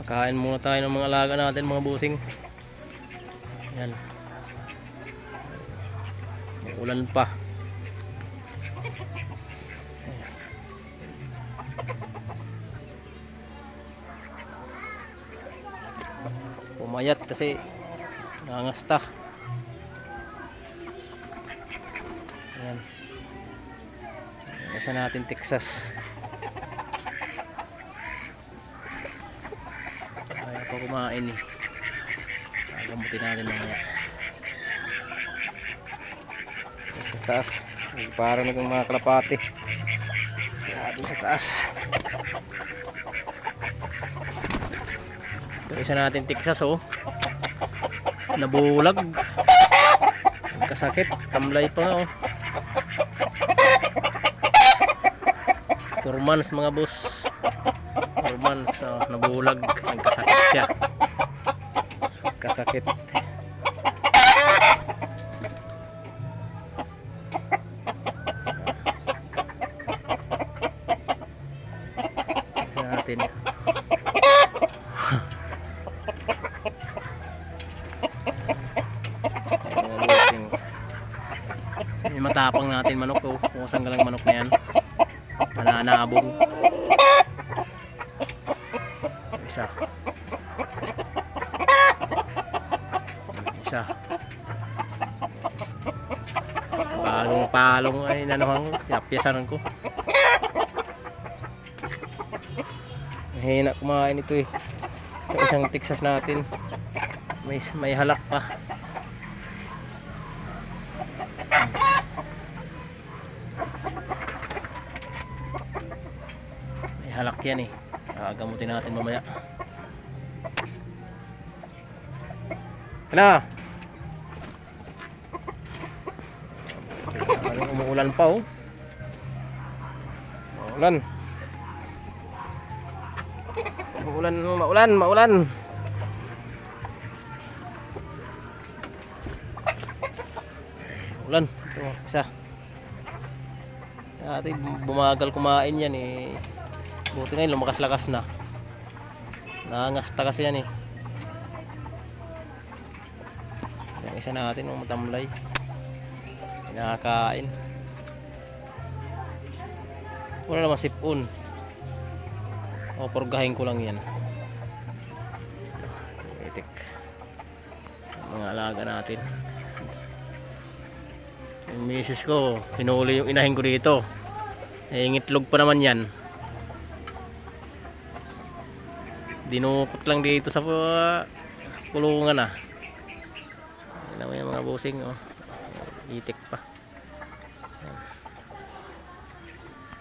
Pagkain muna tayo ng mga alaga natin, mga busing. Yan. Ulan pa. Pumayat kasi nangasta. Ayan. Isa natin Texas. Ayaw pa kumain eh. Gamutin natin mamaya. Sa taas. Parang naging mga kalapati. Atin sa taas. Ito isa natin Texas oh. Nabulag. Kasakit. Tamlay pa nga oh. 4 months mga boss. 4 months oh, nabulag. Nagkasakit siya. Kasakit. Isa natin. Yung matapang natin manok oh. Pusang galang manok na yan. Nananabong. Isa. Isa. Bagong palong ay nanuhang tinapyasan ko. Mahina kumain ito eh. Ito isang Texas natin. May halak pa. May halak yan eh. Gamutin natin mamaya. Ano? Umuulan pa oh. Maulan. Maulan. Maulan. Ito, isa. Dati bumagal kumain yan eh. Buti ngayon lumakas-lakas na. Nangasta kasi yan eh. Yung isa natin yung matamlay. Nakakain. Wala naman sipon. O purgahin ko lang yan. Itik. Mga alaga natin. Yung misis ko, pinuli yung inahin ko dito. Ngitlog pa naman yan. Dinukot lang dito sa kulungan ah. Alam mo yung mga busing oh. Itik pa. Yan.